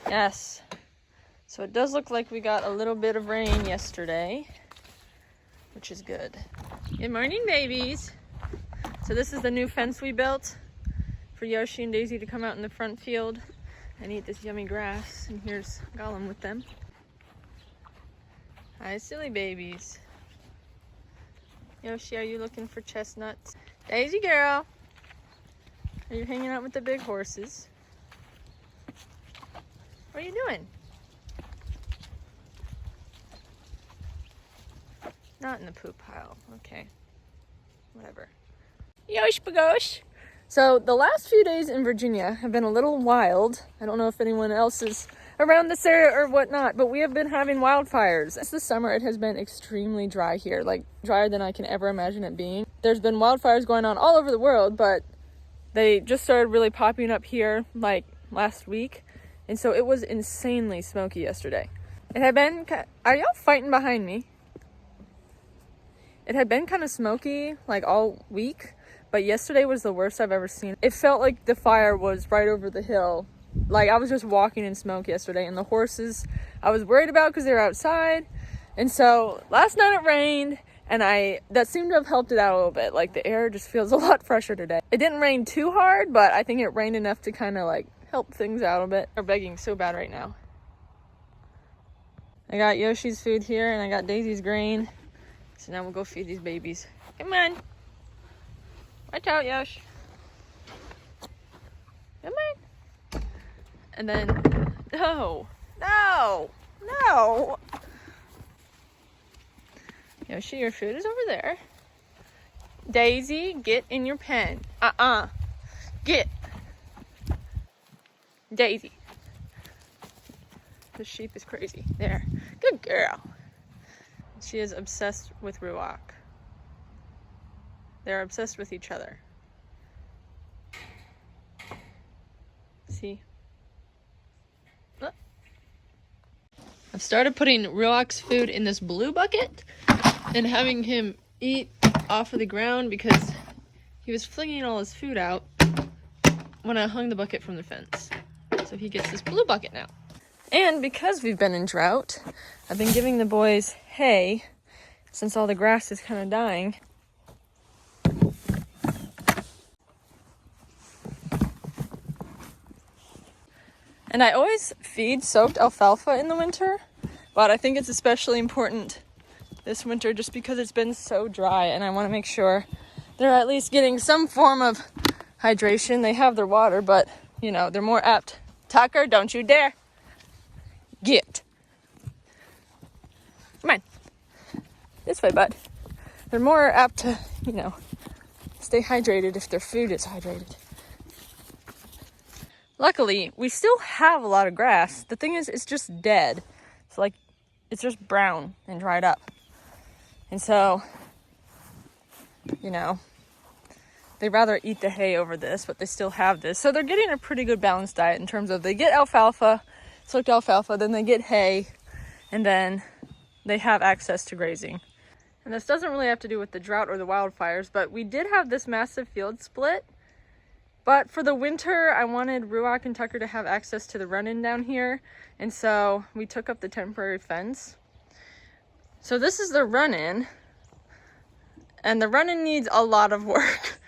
Yes. So it does look like we got a little bit of rain yesterday, which is good. Good morning, babies. So this is the new fence we built for Yoshi and Daisy to come out in the front field and eat this yummy grass. And here's Gollum with them. Hi, silly babies. Yoshi, are you looking for chestnuts? Daisy girl, are you hanging out with the big horses? What are you doing? Not in the poop pile. Okay. Whatever. Yosh bagosh. So the last few days in Virginia have been a little wild. I don't know if anyone else is around this area or whatnot, but we have been having wildfires. This summer it has been extremely dry here, like drier than I can ever imagine it being. There's been wildfires going on all over the world, but they just started really popping up here like last week. And so it was insanely smoky yesterday. It had been, are y'all fighting behind me? It had been kind of smoky like all week, but yesterday was the worst I've ever seen. It felt like the fire was right over the hill. Like I was just walking in smoke yesterday, and the horses I was worried about because they were outside. And so last night it rained, and that seemed to have helped it out a little bit. Like the air just feels a lot fresher today. It didn't rain too hard, but I think it rained enough to kind of like help things out a bit. They're begging so bad right now. I got Yoshi's food here, and I got Daisy's grain. So now we'll go feed these babies. Come on. Watch out, Yosh. Come on. And then, no. Yoshi, your food is over there. Daisy, get in your pen. Get. Daisy. The sheep is crazy. There. Good girl. She is obsessed with Ruach. They're obsessed with each other. See? I've started putting Ruach's food in this blue bucket and having him eat off of the ground because he was flinging all his food out when I hung the bucket from the fence. So he gets this blue bucket now. And because we've been in drought, I've been giving the boys hay since all the grass is kind of dying. And I always feed soaked alfalfa in the winter, but I think it's especially important this winter just because it's been so dry, and I want to make sure they're at least getting some form of hydration. They have their water, but you know, they're more apt. Tucker, don't you dare. Get. Come on. This way, bud. They're more apt to, you know, stay hydrated if their food is hydrated. Luckily, we still have a lot of grass. The thing is, it's just dead. It's like, it's just brown and dried up. And so, you know, they'd rather eat the hay over this, but they still have this. So they're getting a pretty good balanced diet in terms of they get alfalfa, soaked alfalfa, then they get hay, and then they have access to grazing. And this doesn't really have to do with the drought or the wildfires, but we did have this massive field split. But for the winter, I wanted Ruach and Tucker to have access to the run-in down here, and so we took up the temporary fence. So this is the run-in, and the run-in needs a lot of work.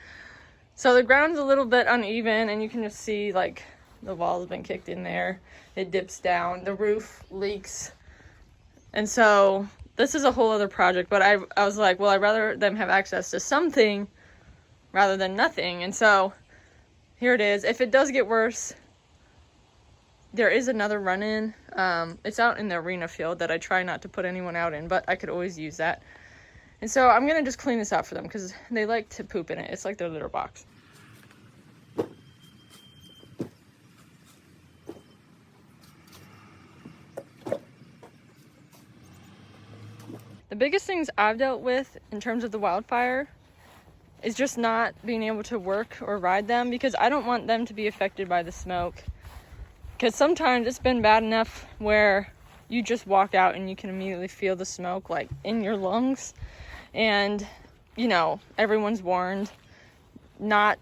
So the ground's a little bit uneven, and you can just see like the wall's been kicked in there. It dips down, the roof leaks. And so this is a whole other project, but I was like, well, I'd rather them have access to something rather than nothing. And so here it is. If it does get worse, there is another run-in. It's out in the arena field that I try not to put anyone out in, but I could always use that. And so I'm going to just clean this out for them because they like to poop in it. It's like their litter box. The biggest things I've dealt with in terms of the wildfire is just not being able to work or ride them because I don't want them to be affected by the smoke. Because sometimes it's been bad enough where you just walk out and you can immediately feel the smoke like in your lungs. And, you know, everyone's warned not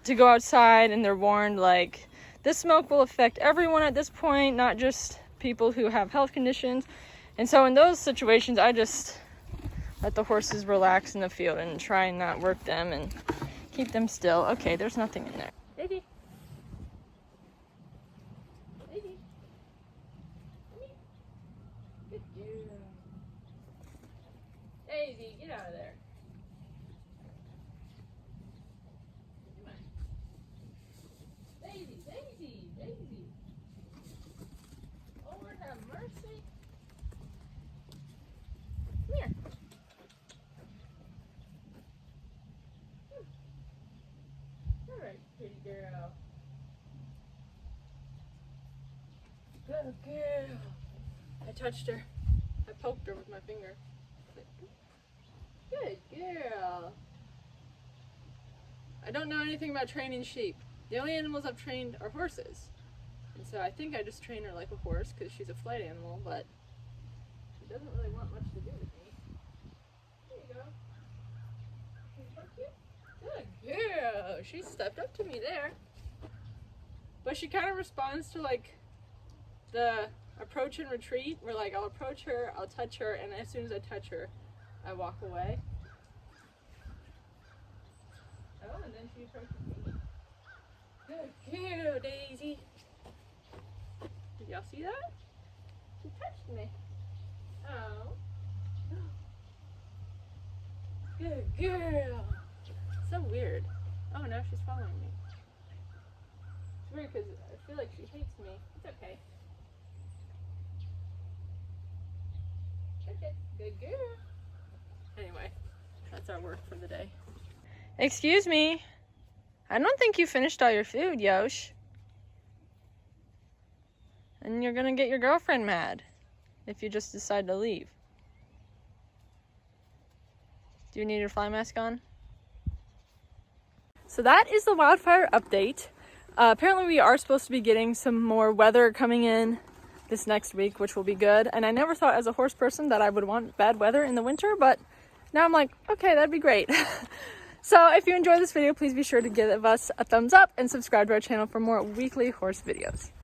to go outside, and they're warned like this smoke will affect everyone at this point, not just people who have health conditions. And so in those situations, I just let the horses relax in the field and try and not work them and keep them still. Okay, there's nothing in there. Daisy. Daisy. Good girl. Daisy, get out of there. Daisy, Daisy, Daisy. Oh, Lord have mercy. Come here. All right, pretty girl. Good girl. I touched her. I poked her with my finger. Good girl. I don't know anything about training sheep. The only animals I've trained are horses. And so I think I just train her like a horse because she's a flight animal, but she doesn't really want much to do with me. There you go. Good girl. She stepped up to me there. But she kind of responds to like the approach and retreat, where like I'll approach her, I'll touch her, and as soon as I touch her, I walk away. Oh, and then she approaches me. Good girl, Daisy. Did y'all see that? She touched me. Oh. Good girl. So weird. Oh, now she's following me. It's weird because I feel like she hates me. It's okay. Okay, good girl. Anyway, that's our work for the day. Excuse me. I don't think you finished all your food, Yosh. And you're gonna get your girlfriend mad if you just decide to leave. Do you need your fly mask on? So that is the wildfire update. Apparently we are supposed to be getting some more weather coming in this next week, which will be good. And I never thought as a horse person that I would want bad weather in the winter, but now I'm like, okay, that'd be great. So if you enjoyed this video, please be sure to give us a thumbs up and subscribe to our channel for more weekly horse videos.